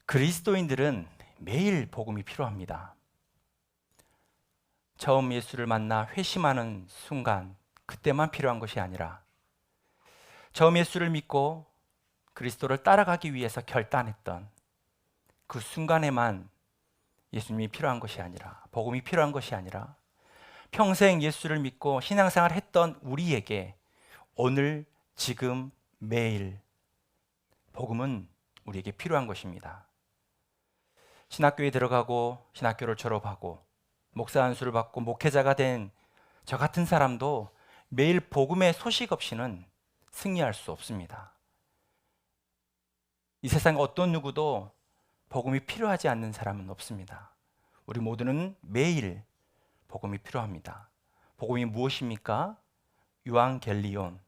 그리스도인들은 매일 복음이 필요합니다. 처음 예수를 만나 회심하는 순간, 그때만 필요한 것이 아니라 처음 예수를 믿고 그리스도를 따라가기 위해서 결단했던 그 순간에만 예수님이 필요한 것이 아니라, 복음이 필요한 것이 아니라 평생 예수를 믿고 신앙생활 했던 우리에게 오늘, 지금, 매일 복음은 우리에게 필요한 것입니다. 신학교에 들어가고 신학교를 졸업하고 목사 안수를 받고 목회자가 된 저 같은 사람도 매일 복음의 소식 없이는 승리할 수 없습니다. 이 세상 어떤 누구도 복음이 필요하지 않는 사람은 없습니다. 우리 모두는 매일 복음이 필요합니다. 복음이 무엇입니까? 유앙겔리온,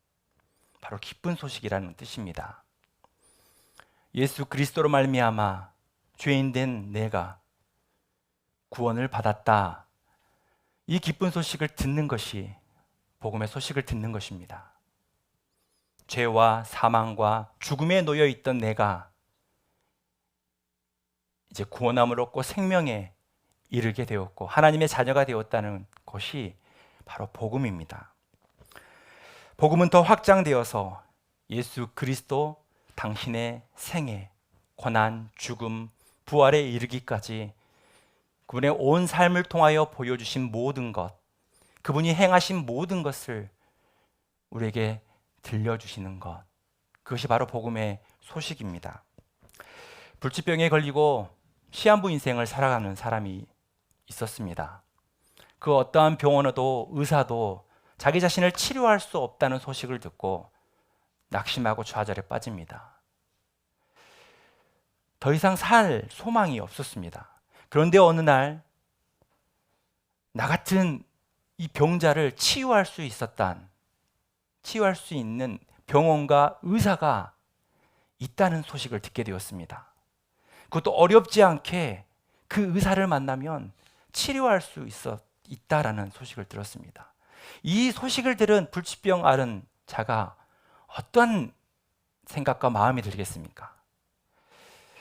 바로 기쁜 소식이라는 뜻입니다. 예수 그리스도로 말미암아 죄인된 내가 구원을 받았다. 이 기쁜 소식을 듣는 것이 복음의 소식을 듣는 것입니다. 죄와 사망과 죽음에 놓여 있던 내가 이제 구원함을 얻고 생명에 이르게 되었고 하나님의 자녀가 되었다는 것이 바로 복음입니다. 복음은 더 확장되어서 예수 그리스도 당신의 생애, 고난, 죽음, 부활에 이르기까지 그분의 온 삶을 통하여 보여주신 모든 것, 그분이 행하신 모든 것을 우리에게 들려주시는 것, 그것이 바로 복음의 소식입니다. 불치병에 걸리고 시한부 인생을 살아가는 사람이 있었습니다. 그 어떠한 병원에도 의사도 자기 자신을 치료할 수 없다는 소식을 듣고 낙심하고 좌절에 빠집니다. 더 이상 살 소망이 없었습니다. 그런데 어느 날 나 같은 이 병자를 치유할 수 있는 병원과 의사가 있다는 소식을 듣게 되었습니다. 그것도 어렵지 않게 그 의사를 만나면 치료할 수 있다라는 소식을 들었습니다. 이 소식을 들은 불치병 앓은 자가 어떤 생각과 마음이 들겠습니까?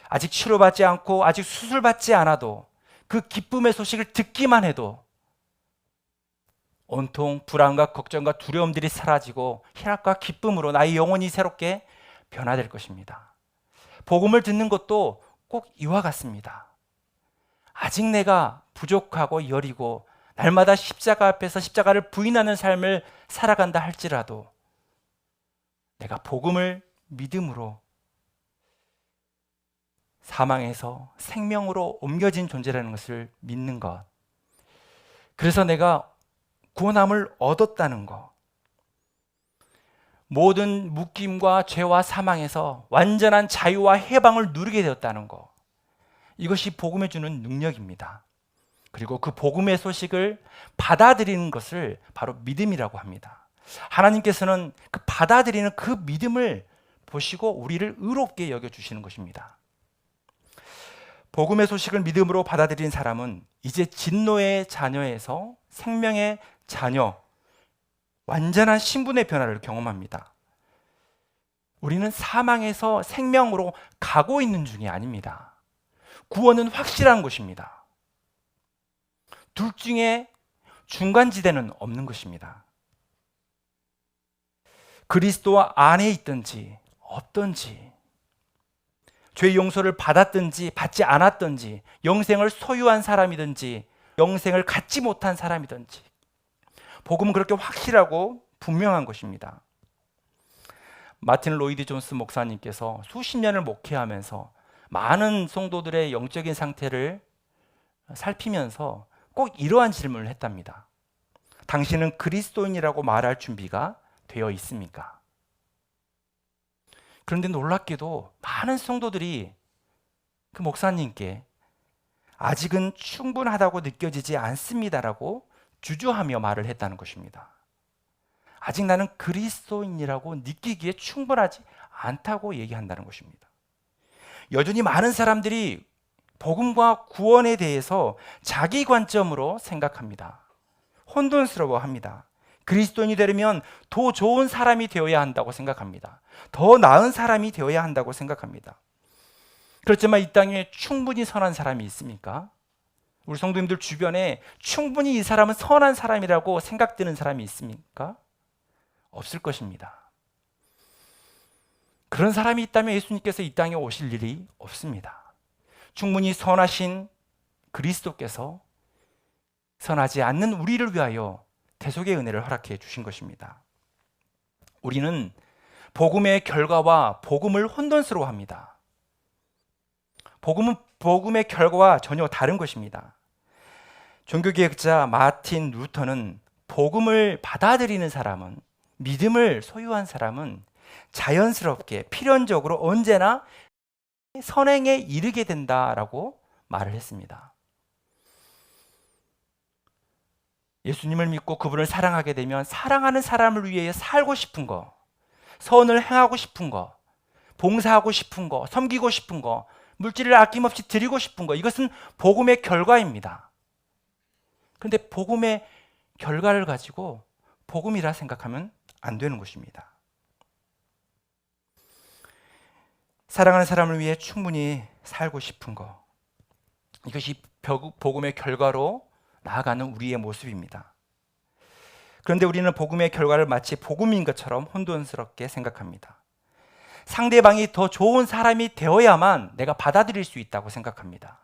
아직 치료받지 않고 아직 수술받지 않아도 그 기쁨의 소식을 듣기만 해도 온통 불안과 걱정과 두려움들이 사라지고 희락과 기쁨으로 나의 영혼이 새롭게 변화될 것입니다. 복음을 듣는 것도 꼭 이와 같습니다. 아직 내가 부족하고 여리고 날마다 십자가 앞에서 십자가를 부인하는 삶을 살아간다 할지라도 내가 복음을 믿음으로 사망에서 생명으로 옮겨진 존재라는 것을 믿는 것, 그래서 내가 구원함을 얻었다는 것, 모든 묶임과 죄와 사망에서 완전한 자유와 해방을 누리게 되었다는 것, 이것이 복음에 주는 능력입니다. 그리고 그 복음의 소식을 받아들이는 것을 바로 믿음이라고 합니다. 하나님께서는 그 받아들이는 그 믿음을 보시고 우리를 의롭게 여겨주시는 것입니다. 복음의 소식을 믿음으로 받아들인 사람은 이제 진노의 자녀에서 생명의 자녀, 완전한 신분의 변화를 경험합니다. 우리는 사망에서 생명으로 가고 있는 중이 아닙니다. 구원은 확실한 것입니다. 둘 중에 중간지대는 없는 것입니다. 그리스도 안에 있든지 없든지, 죄 용서를 받았든지 받지 않았든지, 영생을 소유한 사람이든지 영생을 갖지 못한 사람이든지, 복음은 그렇게 확실하고 분명한 것입니다. 마틴 로이드 존스 목사님께서 수십 년을 목회하면서 많은 성도들의 영적인 상태를 살피면서 꼭 이러한 질문을 했답니다. 당신은 그리스도인이라고 말할 준비가 되어 있습니까? 그런데 놀랍게도 많은 성도들이 그 목사님께 아직은 충분하다고 느껴지지 않습니다라고 주저하며 말을 했다는 것입니다. 아직 나는 그리스도인이라고 느끼기에 충분하지 않다고 얘기한다는 것입니다. 여전히 많은 사람들이 복음과 구원에 대해서 자기 관점으로 생각합니다. 혼돈스러워합니다. 그리스도인이 되려면 더 좋은 사람이 되어야 한다고 생각합니다. 더 나은 사람이 되어야 한다고 생각합니다. 그렇지만 이 땅에 충분히 선한 사람이 있습니까? 우리 성도님들 주변에 충분히 이 사람은 선한 사람이라고 생각되는 사람이 있습니까? 없을 것입니다. 그런 사람이 있다면 예수님께서 이 땅에 오실 일이 없습니다. 충분히 선하신 그리스도께서 선하지 않는 우리를 위하여 대속의 은혜를 허락해 주신 것입니다. 우리는 복음의 결과와 복음을 혼돈스러워합니다. 복음은 복음의 결과와 전혀 다른 것입니다. 종교개혁자 마틴 루터는 복음을 받아들이는 사람은, 믿음을 소유한 사람은 자연스럽게 필연적으로 언제나 선행에 이르게 된다라고 말을 했습니다. 예수님을 믿고 그분을 사랑하게 되면 사랑하는 사람을 위해 살고 싶은 거, 선을 행하고 싶은 거, 봉사하고 싶은 거, 섬기고 싶은 거, 물질을 아낌없이 드리고 싶은 거, 이것은 복음의 결과입니다. 그런데 복음의 결과를 가지고 복음이라 생각하면 안 되는 것입니다. 사랑하는 사람을 위해 충분히 살고 싶은 거, 이것이 복음의 결과로 나아가는 우리의 모습입니다. 그런데 우리는 복음의 결과를 마치 복음인 것처럼 혼돈스럽게 생각합니다. 상대방이 더 좋은 사람이 되어야만 내가 받아들일 수 있다고 생각합니다.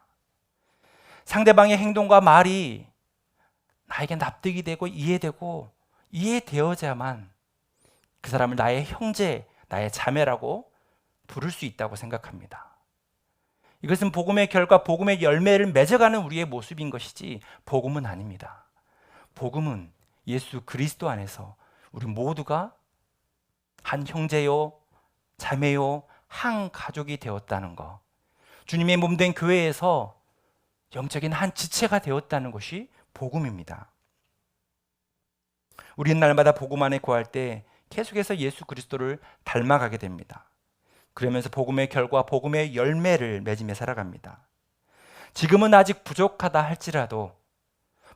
상대방의 행동과 말이 나에게 납득이 되고 이해되어야만 그 사람을 나의 형제, 나의 자매라고 부를 수 있다고 생각합니다. 이것은 복음의 결과, 복음의 열매를 맺어가는 우리의 모습인 것이지 복음은 아닙니다. 복음은 예수 그리스도 안에서 우리 모두가 한 형제요, 자매요, 한 가족이 되었다는 것, 주님의 몸된 교회에서 영적인 한 지체가 되었다는 것이 복음입니다. 우리는 날마다 복음 안에 거할 때 계속해서 예수 그리스도를 닮아가게 됩니다. 그러면서 복음의 결과, 복음의 열매를 맺으며 살아갑니다. 지금은 아직 부족하다 할지라도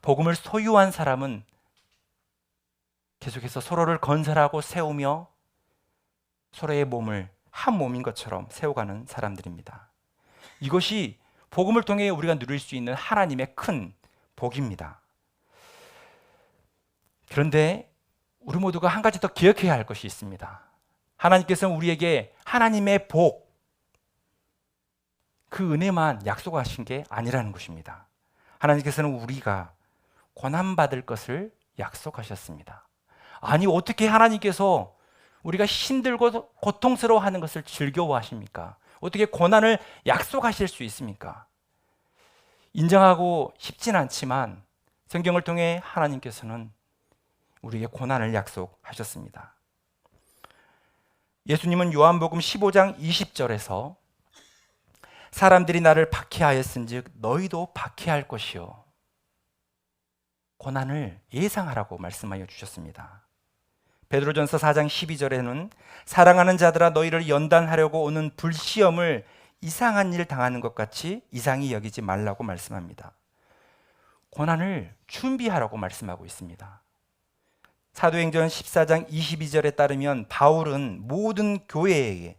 복음을 소유한 사람은 계속해서 서로를 건설하고 세우며 서로의 몸을 한 몸인 것처럼 세워가는 사람들입니다. 이것이 복음을 통해 우리가 누릴 수 있는 하나님의 큰 복입니다. 그런데 우리 모두가 한 가지 더 기억해야 할 것이 있습니다. 하나님께서는 우리에게 하나님의 복, 그 은혜만 약속하신 게 아니라는 것입니다. 하나님께서는 우리가 고난받을 것을 약속하셨습니다. 아니, 어떻게 하나님께서 우리가 힘들고 고통스러워하는 것을 즐거워하십니까? 어떻게 고난을 약속하실 수 있습니까? 인정하고 싶진 않지만 성경을 통해 하나님께서는 우리에게 고난을 약속하셨습니다. 예수님은 요한복음 15장 20절에서 사람들이 나를 박해하였은즉 너희도 박해할 것이요, 고난을 예상하라고 말씀하여 주셨습니다. 베드로전서 4장 12절에는 사랑하는 자들아 너희를 연단하려고 오는 불시험을 이상한 일 당하는 것 같이 이상히 여기지 말라고 말씀합니다. 고난을 준비하라고 말씀하고 있습니다. 사도행전 14장 22절에 따르면 바울은 모든 교회에게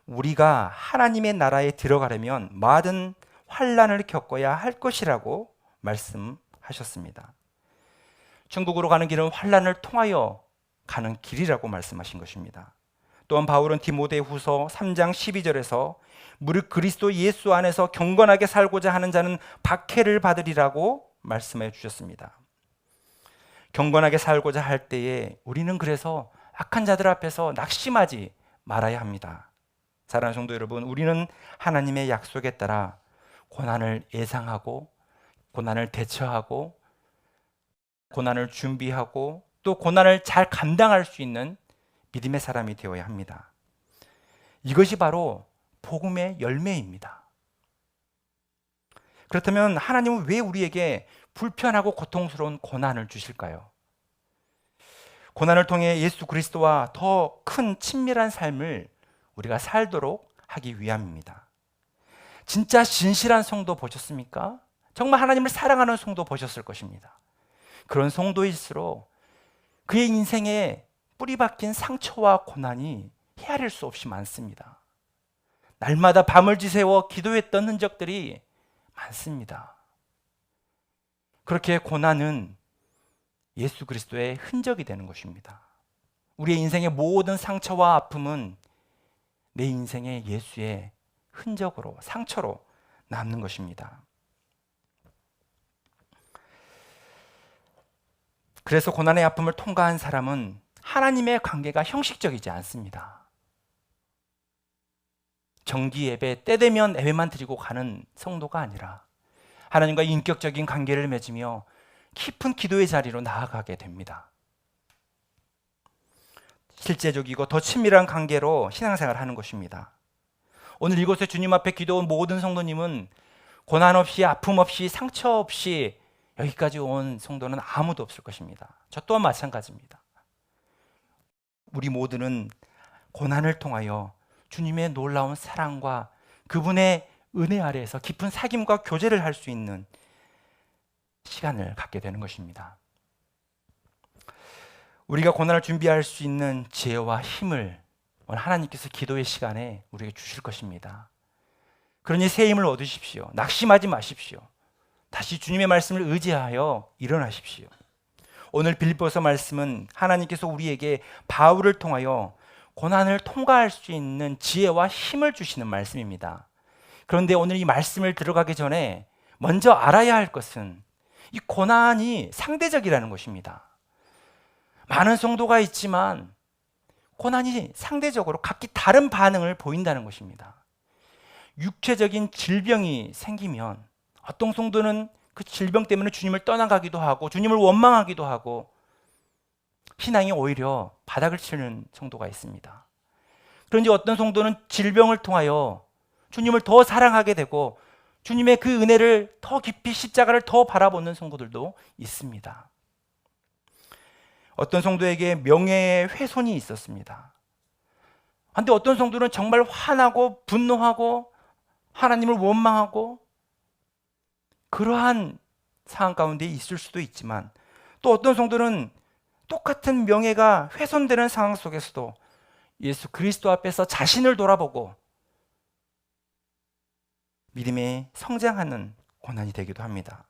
우리가 하나님의 나라에 들어가려면 많은 환난을 겪어야 할 것이라고 말씀하셨습니다. 천국으로 가는 길은 환난을 통하여 가는 길이라고 말씀하신 것입니다. 또한 바울은 디모데후서 3장 12절에서 무릇 그리스도 예수 안에서 경건하게 살고자 하는 자는 박해를 받으리라고 말씀해 주셨습니다. 경건하게 살고자 할 때에 우리는 그래서 악한 자들 앞에서 낙심하지 말아야 합니다. 사랑하는 성도 여러분, 우리는 하나님의 약속에 따라 고난을 예상하고 고난을 대처하고 고난을 준비하고 또 고난을 잘 감당할 수 있는 믿음의 사람이 되어야 합니다. 이것이 바로 복음의 열매입니다. 그렇다면 하나님은 왜 우리에게 불편하고 고통스러운 고난을 주실까요? 고난을 통해 예수 그리스도와 더 큰 친밀한 삶을 우리가 살도록 하기 위함입니다. 진짜 진실한 성도 보셨습니까? 정말 하나님을 사랑하는 성도 보셨을 것입니다. 그런 성도일수록 그의 인생에 뿌리 박힌 상처와 고난이 헤아릴 수 없이 많습니다. 날마다 밤을 지새워 기도했던 흔적들이 많습니다. 그렇게 고난은 예수 그리스도의 흔적이 되는 것입니다. 우리의 인생의 모든 상처와 아픔은 내 인생의 예수의 흔적으로, 상처로 남는 것입니다. 그래서 고난의 아픔을 통과한 사람은 하나님의 관계가 형식적이지 않습니다. 정기 예배, 때 되면 예배만 드리고 가는 성도가 아니라 하나님과 인격적인 관계를 맺으며 깊은 기도의 자리로 나아가게 됩니다. 실제적이고 더 친밀한 관계로 신앙생활을 하는 것입니다. 오늘 이곳에 주님 앞에 기도온 모든 성도님은 고난 없이, 아픔 없이, 상처 없이 여기까지 온 성도는 아무도 없을 것입니다. 저 또한 마찬가지입니다. 우리 모두는 고난을 통하여 주님의 놀라운 사랑과 그분의 은혜 아래에서 깊은 사귐과 교제를 할 수 있는 시간을 갖게 되는 것입니다. 우리가 고난을 준비할 수 있는 지혜와 힘을 오늘 하나님께서 기도의 시간에 우리에게 주실 것입니다. 그러니 새 힘을 얻으십시오. 낙심하지 마십시오. 다시 주님의 말씀을 의지하여 일어나십시오. 오늘 빌립보서 말씀은 하나님께서 우리에게 바울을 통하여 고난을 통과할 수 있는 지혜와 힘을 주시는 말씀입니다. 그런데 오늘 이 말씀을 들어가기 전에 먼저 알아야 할 것은 이 고난이 상대적이라는 것입니다. 많은 성도가 있지만 고난이 상대적으로 각기 다른 반응을 보인다는 것입니다. 육체적인 질병이 생기면 어떤 성도는 그 질병 때문에 주님을 떠나가기도 하고 주님을 원망하기도 하고 신앙이 오히려 바닥을 치는 성도가 있습니다. 그런데 어떤 성도는 질병을 통하여 주님을 더 사랑하게 되고 주님의 그 은혜를 더 깊이 십자가를 더 바라보는 성도들도 있습니다. 어떤 성도에게 명예의 훼손이 있었습니다. 그런데 어떤 성도는 정말 화나고 분노하고 하나님을 원망하고 그러한 상황 가운데 있을 수도 있지만 또 어떤 성도는 똑같은 명예가 훼손되는 상황 속에서도 예수 그리스도 앞에서 자신을 돌아보고 믿음에 성장하는 고난이 되기도 합니다.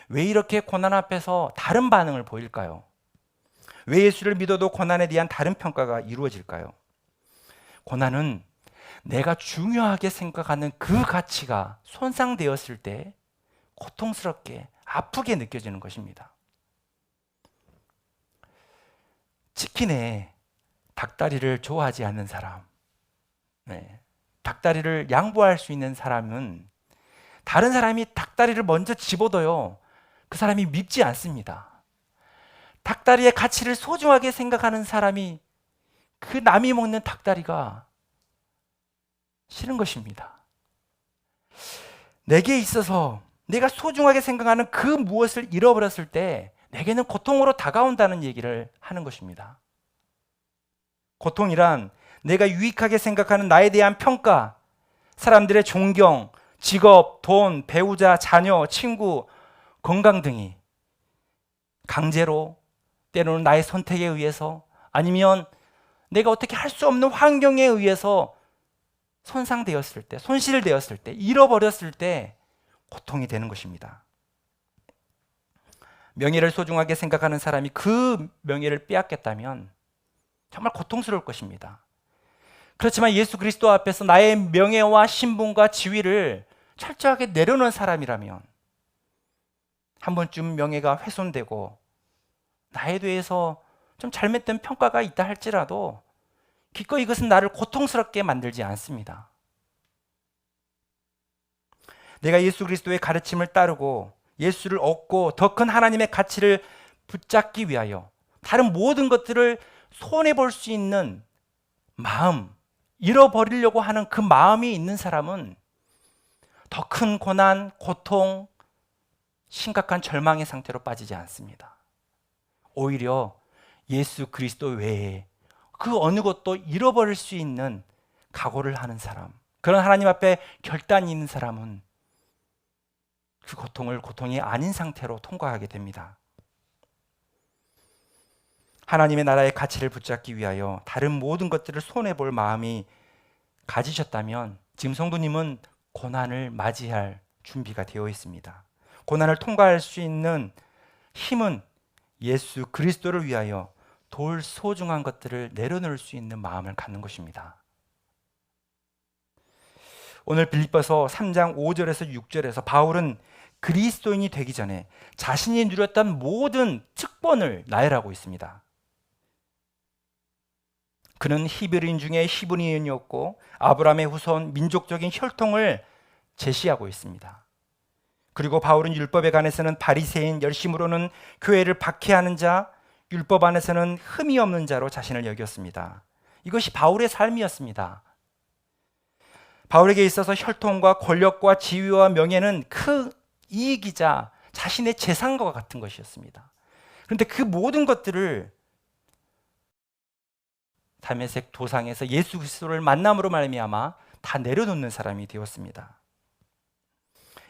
왜 이렇게 고난 앞에서 다른 반응을 보일까요? 왜 예수를 믿어도 고난에 대한 다른 평가가 이루어질까요? 고난은 내가 중요하게 생각하는 그 가치가 손상되었을 때 고통스럽게 아프게 느껴지는 것입니다. 치킨에 닭다리를 좋아하지 않는 사람, 닭다리를 양보할 수 있는 사람은 다른 사람이 닭다리를 먼저 집어도요, 그 사람이 밉지 않습니다. 닭다리의 가치를 소중하게 생각하는 사람이 그 남이 먹는 닭다리가 싫은 것입니다. 내게 있어서 내가 소중하게 생각하는 그 무엇을 잃어버렸을 때 내게는 고통으로 다가온다는 얘기를 하는 것입니다. 고통이란 내가 유익하게 생각하는 나에 대한 평가, 사람들의 존경, 직업, 돈, 배우자, 자녀, 친구, 건강 등이 강제로 때로는 나의 선택에 의해서 아니면 내가 어떻게 할 수 없는 환경에 의해서 손상되었을 때, 손실되었을 때, 잃어버렸을 때 고통이 되는 것입니다. 명예를 소중하게 생각하는 사람이 그 명예를 빼앗겼다면 정말 고통스러울 것입니다. 그렇지만 예수 그리스도 앞에서 나의 명예와 신분과 지위를 철저하게 내려놓은 사람이라면 한 번쯤 명예가 훼손되고 나에 대해서 좀 잘못된 평가가 있다 할지라도 기꺼이 이것은 나를 고통스럽게 만들지 않습니다. 내가 예수 그리스도의 가르침을 따르고 예수를 얻고 더 큰 하나님의 가치를 붙잡기 위하여 다른 모든 것들을 손해볼 수 있는 마음, 잃어버리려고 하는 그 마음이 있는 사람은 더 큰 고난, 고통, 심각한 절망의 상태로 빠지지 않습니다. 오히려 예수 그리스도 외에 그 어느 것도 잃어버릴 수 있는 각오를 하는 사람, 그런 하나님 앞에 결단이 있는 사람은 그 고통을 고통이 아닌 상태로 통과하게 됩니다. 하나님의 나라의 가치를 붙잡기 위하여 다른 모든 것들을 손해볼 마음이 가지셨다면 지금 성도님은 고난을 맞이할 준비가 되어 있습니다. 고난을 통과할 수 있는 힘은 예수 그리스도를 위하여 돌 소중한 것들을 내려놓을 수 있는 마음을 갖는 것입니다. 오늘 빌립보서 3장 5절에서 6절에서 바울은 그리스도인이 되기 전에 자신이 누렸던 모든 특권을 나열하고 있습니다. 그는 히브리인 중에 히브리인이었고 아브라함의 후손 민족적인 혈통을 제시하고 있습니다. 그리고 바울은 율법에 관해서는 바리새인, 열심으로는 교회를 박해하는 자, 율법 안에서는 흠이 없는 자로 자신을 여겼습니다. 이것이 바울의 삶이었습니다. 바울에게 있어서 혈통과 권력과 지위와 명예는 큰 이익이자 자신의 재산과 같은 것이었습니다. 그런데 그 모든 것들을 다메섹 도상에서 예수 그리스도를 만남으로 말미암아 다 내려놓는 사람이 되었습니다.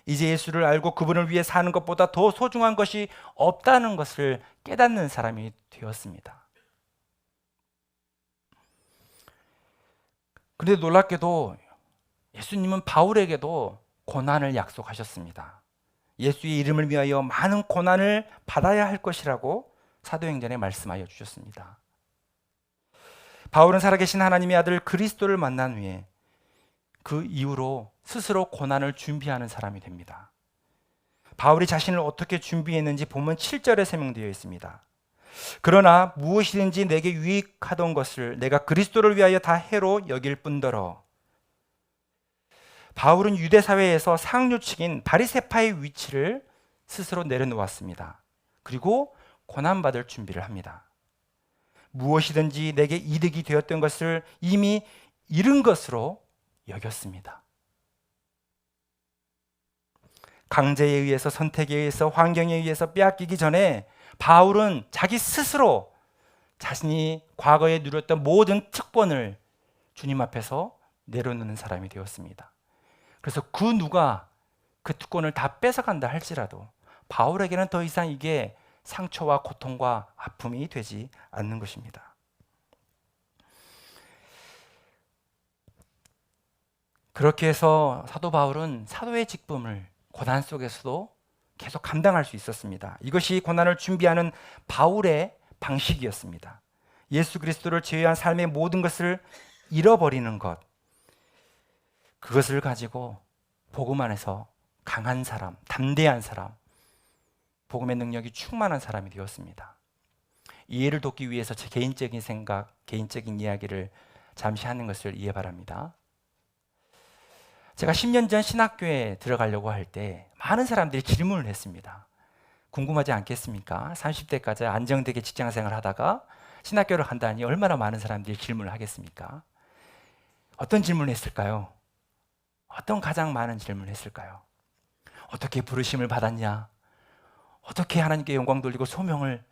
이제 예수를 알고 그분을 위해 사는 것보다 더 소중한 것이 없다는 것을 깨닫는 사람이 되었습니다. 그런데 놀랍게도 예수님은 바울에게도 고난을 약속하셨습니다. 예수의 이름을 위하여 많은 고난을 받아야 할 것이라고 사도행전에 말씀하여 주셨습니다. 바울은 살아계신 하나님의 아들 그리스도를 만난 후에 그 이후로 스스로 고난을 준비하는 사람이 됩니다. 바울이 자신을 어떻게 준비했는지 본문 7절에 설명되어 있습니다. 그러나 무엇이든지 내게 유익하던 것을 내가 그리스도를 위하여 다 해로 여길 뿐더러. 바울은 유대 사회에서 상류층인 바리새파의 위치를 스스로 내려놓았습니다. 그리고 고난받을 준비를 합니다. 무엇이든지 내게 이득이 되었던 것을 이미 잃은 것으로 여겼습니다. 강제에 의해서, 선택에 의해서, 환경에 의해서 빼앗기기 전에 바울은 자기 스스로 자신이 과거에 누렸던 모든 특권을 주님 앞에서 내려놓는 사람이 되었습니다. 그래서 그 누가 그 특권을 다 뺏어간다 할지라도 바울에게는 더 이상 이게 상처와 고통과 아픔이 되지 않는 것입니다. 그렇게 해서 사도 바울은 사도의 직분을 고난 속에서도 계속 감당할 수 있었습니다. 이것이 고난을 준비하는 바울의 방식이었습니다. 예수 그리스도를 제외한 삶의 모든 것을 잃어버리는 것, 그것을 가지고 복음 안에서 강한 사람, 담대한 사람, 복음의 능력이 충만한 사람이 되었습니다. 이해를 돕기 위해서 제 개인적인 생각, 개인적인 이야기를 잠시 하는 것을 이해 바랍니다. 제가 10년 전 신학교에 들어가려고 할 때 많은 사람들이 질문을 했습니다. 궁금하지 않겠습니까? 30대까지 안정되게 직장생활 하다가 신학교를 간다니 얼마나 많은 사람들이 질문을 하겠습니까? 어떤 질문을 했을까요? 어떤 가장 많은 질문을 했을까요? 어떻게 부르심을 받았냐? 어떻게 하나님께 영광 돌리고 소명을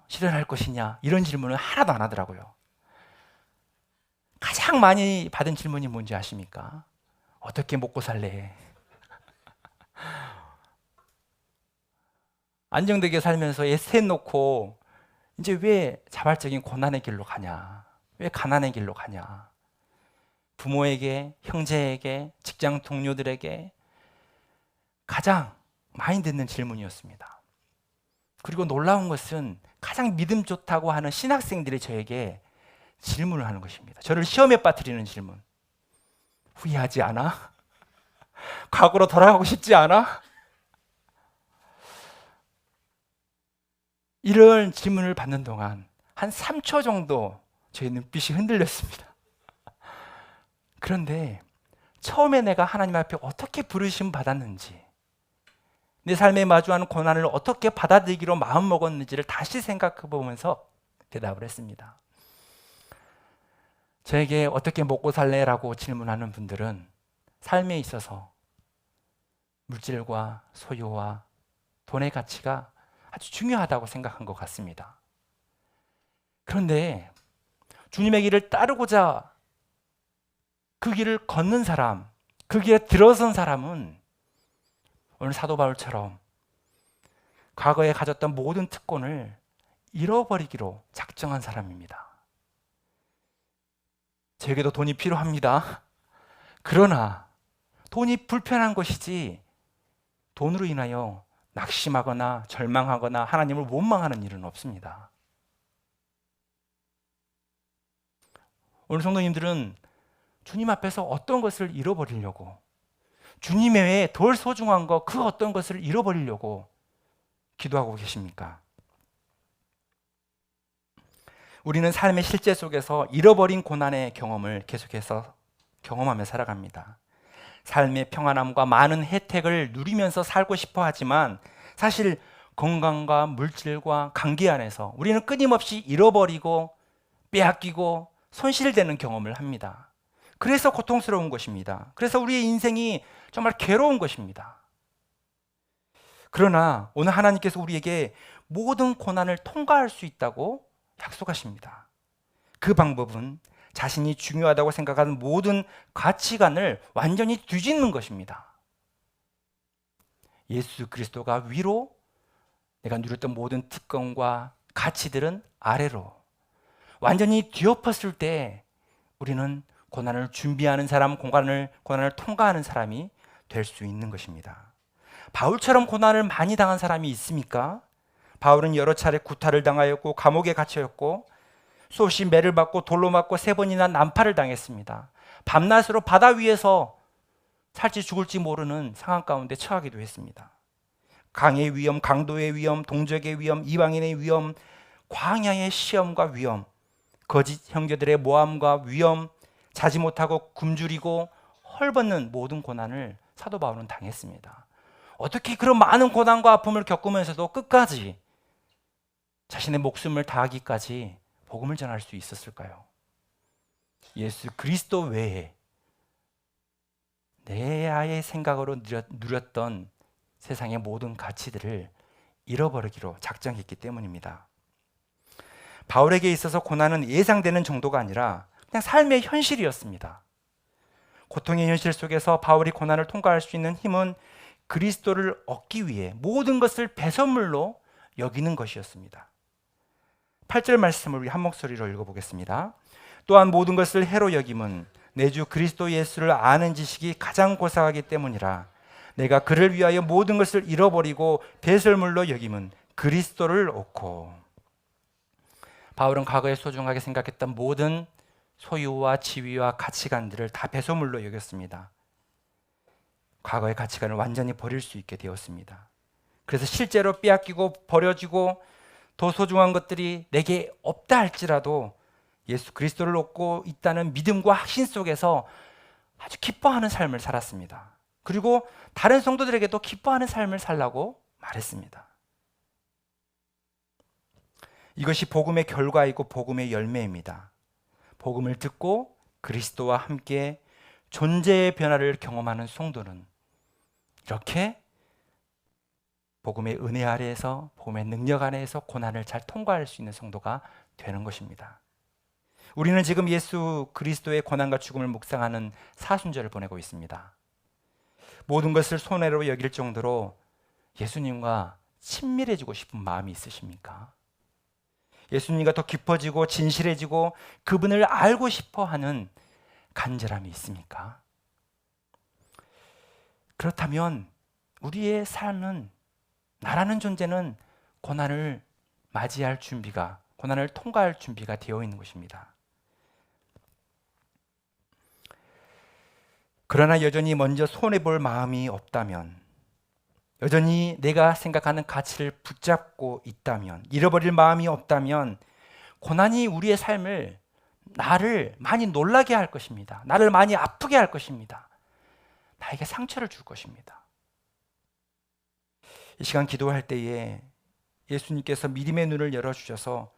실현할 것이냐? 이런 질문을 하나도 안 하더라고요. 가장 많이 받은 질문이 뭔지 아십니까? 어떻게 먹고 살래? 안정되게 살면서 에셋 놓고 이제 왜 자발적인 고난의 길로 가냐? 왜 가난의 길로 가냐? 부모에게, 형제에게, 직장 동료들에게 가장 많이 듣는 질문이었습니다. 그리고 놀라운 것은 가장 믿음 좋다고 하는 신학생들이 저에게 질문을 하는 것입니다. 저를 시험에 빠뜨리는 질문. 후회하지 않아? 과거로 돌아가고 싶지 않아? 이런 질문을 받는 동안 한 3초 정도 저의 눈빛이 흔들렸습니다. 그런데 처음에 내가 하나님 앞에 어떻게 부르심 받았는지, 내 삶에 마주하는 고난을 어떻게 받아들이기로 마음먹었는지를 다시 생각해 보면서 대답을 했습니다. 저에게 어떻게 먹고 살래라고 질문하는 분들은 삶에 있어서 물질과 소유와 돈의 가치가 아주 중요하다고 생각한 것 같습니다. 그런데 주님의 길을 따르고자 그 길을 걷는 사람, 그 길에 들어선 사람은 오늘 사도 바울처럼 과거에 가졌던 모든 특권을 잃어버리기로 작정한 사람입니다. 저에게도 돈이 필요합니다. 그러나 돈이 불편한 것이지 돈으로 인하여 낙심하거나 절망하거나 하나님을 원망하는 일은 없습니다. 오늘 성도님들은 주님 앞에서 어떤 것을 잃어버리려고, 주님 외에 덜 소중한 것, 그 어떤 것을 잃어버리려고 기도하고 계십니까? 우리는 삶의 실제 속에서 잃어버린 고난의 경험을 계속해서 경험하며 살아갑니다. 삶의 평안함과 많은 혜택을 누리면서 살고 싶어 하지만 사실 건강과 물질과 관계 안에서 우리는 끊임없이 잃어버리고 빼앗기고 손실되는 경험을 합니다. 그래서 고통스러운 것입니다. 그래서 우리의 인생이 정말 괴로운 것입니다. 그러나 오늘 하나님께서 우리에게 모든 고난을 통과할 수 있다고 약속하십니다. 그 방법은 자신이 중요하다고 생각하는 모든 가치관을 완전히 뒤집는 것입니다. 예수 그리스도가 위로, 내가 누렸던 모든 특권과 가치들은 아래로 완전히 뒤엎었을 때 우리는 고난을 준비하는 사람, 고난을 통과하는 사람이 될 수 있는 것입니다. 바울처럼 고난을 많이 당한 사람이 있습니까? 바울은 여러 차례 구타를 당하였고 감옥에 갇혀였고 수없이 매를 받고 돌로 맞고 3번이나 난파를 당했습니다. 밤낮으로 바다 위에서 살지 죽을지 모르는 상황 가운데 처하기도 했습니다. 강의 위험, 강도의 위험, 동족의 위험, 이방인의 위험, 광야의 시험과 위험, 거짓 형제들의 모함과 위험, 자지 못하고 굶주리고 헐벗는 모든 고난을 사도 바울은 당했습니다. 어떻게 그런 많은 고난과 아픔을 겪으면서도 끝까지 자신의 목숨을 다하기까지 복음을 전할 수 있었을까요? 예수 그리스도 외에 내 생각으로 누렸던 세상의 모든 가치들을 잃어버리기로 작정했기 때문입니다. 바울에게 있어서 고난은 예상되는 정도가 아니라 그냥 삶의 현실이었습니다. 고통의 현실 속에서 바울이 고난을 통과할 수 있는 힘은 그리스도를 얻기 위해 모든 것을 배설물로 여기는 것이었습니다. 8절 말씀을 우리 한 목소리로 읽어보겠습니다. 또한 모든 것을 해로 여김은 내 주 그리스도 예수를 아는 지식이 가장 고상하기 때문이라. 내가 그를 위하여 모든 것을 잃어버리고 배설물로 여김은 그리스도를 얻고. 바울은 과거에 소중하게 생각했던 모든 소유와 지위와 가치관들을 다 배설물로 여겼습니다. 과거의 가치관을 완전히 버릴 수 있게 되었습니다. 그래서 실제로 빼앗기고 버려지고 더 소중한 것들이 내게 없다 할지라도 예수 그리스도를 얻고 있다는 믿음과 확신 속에서 아주 기뻐하는 삶을 살았습니다. 그리고 다른 성도들에게도 기뻐하는 삶을 살라고 말했습니다. 이것이 복음의 결과이고 복음의 열매입니다. 복음을 듣고 그리스도와 함께 존재의 변화를 경험하는 성도는 이렇게 복음의 은혜 아래에서, 복음의 능력 안에서 고난을 잘 통과할 수 있는 성도가 되는 것입니다. 우리는 지금 예수 그리스도의 고난과 죽음을 묵상하는 사순절을 보내고 있습니다. 모든 것을 손해로 여길 정도로 예수님과 친밀해지고 싶은 마음이 있으십니까? 예수님과 더 깊어지고 진실해지고 그분을 알고 싶어 하는 간절함이 있습니까? 그렇다면 우리의 삶은, 나라는 존재는 고난을 맞이할 준비가, 고난을 통과할 준비가 되어 있는 것입니다. 그러나 여전히 먼저 손해볼 마음이 없다면, 여전히 내가 생각하는 가치를 붙잡고 있다면, 잃어버릴 마음이 없다면 고난이 우리의 삶을, 나를 많이 놀라게 할 것입니다. 나를 많이 아프게 할 것입니다. 나에게 상처를 줄 것입니다. 이 시간 기도할 때에 예수님께서 믿음의 눈을 열어주셔서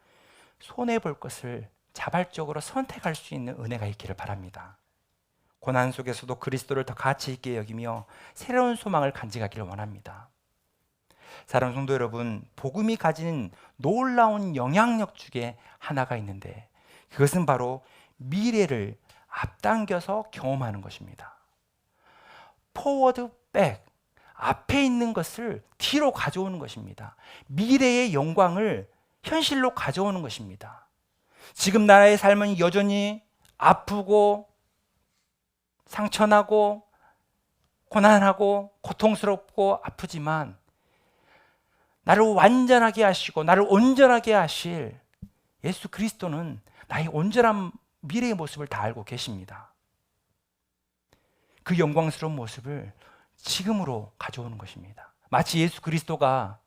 손해볼 것을 자발적으로 선택할 수 있는 은혜가 있기를 바랍니다. 고난 속에서도 그리스도를 더 가치 있게 여기며 새로운 소망을 간직하기를 원합니다. 사랑하는 성도 여러분, 복음이 가진 놀라운 영향력 중에 하나가 있는데 그것은 바로 미래를 앞당겨서 경험하는 것입니다. 포워드 백, 앞에 있는 것을 뒤로 가져오는 것입니다. 미래의 영광을 현실로 가져오는 것입니다. 지금 나의 삶은 여전히 아프고 상처나고 고난하고 고통스럽고 아프지만 나를 완전하게 하시고 나를 온전하게 하실 예수 그리스도는 나의 온전한 미래의 모습을 다 알고 계십니다. 그 영광스러운 모습을 지금으로 가져오는 것입니다. 마치 예수 그리스도가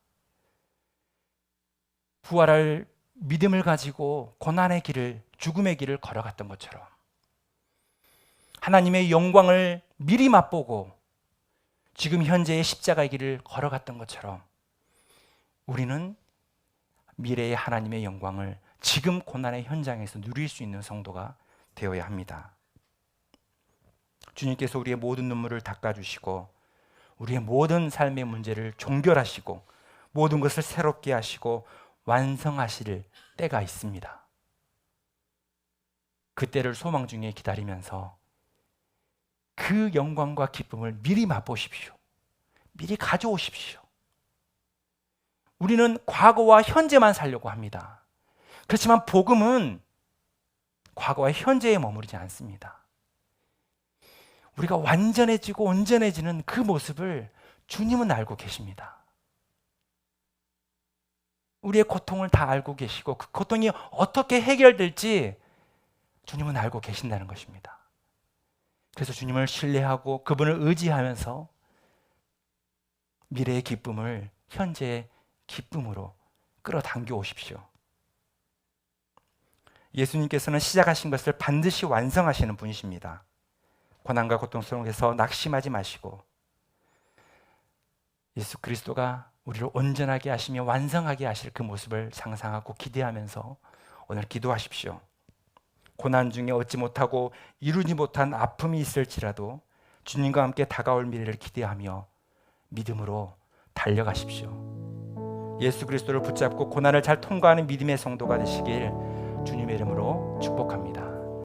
부활할 믿음을 가지고 고난의 길을, 죽음의 길을 걸어갔던 것처럼 하나님의 영광을 미리 맛보고 지금 현재의 십자가의 길을 걸어갔던 것처럼 우리는 미래의 하나님의 영광을 지금 고난의 현장에서 누릴 수 있는 성도가 되어야 합니다. 주님께서 우리의 모든 눈물을 닦아주시고 우리의 모든 삶의 문제를 종결하시고 모든 것을 새롭게 하시고 완성하실 때가 있습니다. 그 때를 소망 중에 기다리면서 그 영광과 기쁨을 미리 맛보십시오. 미리 가져오십시오. 우리는 과거와 현재만 살려고 합니다. 그렇지만 복음은 과거와 현재에 머무르지 않습니다. 우리가 완전해지고 온전해지는 그 모습을 주님은 알고 계십니다. 우리의 고통을 다 알고 계시고 그 고통이 어떻게 해결될지 주님은 알고 계신다는 것입니다. 그래서 주님을 신뢰하고 그분을 의지하면서 미래의 기쁨을 현재의 기쁨으로 끌어당겨 오십시오. 예수님께서는 시작하신 것을 반드시 완성하시는 분이십니다. 고난과 고통 속에서 낙심하지 마시고 예수 그리스도가 우리를 온전하게 하시며 완성하게 하실 그 모습을 상상하고 기대하면서 오늘 기도하십시오. 고난 중에 얻지 못하고 이루지 못한 아픔이 있을지라도 주님과 함께 다가올 미래를 기대하며 믿음으로 달려가십시오. 예수 그리스도를 붙잡고 고난을 잘 통과하는 믿음의 성도가 되시길 주님의 이름으로 축복합니다.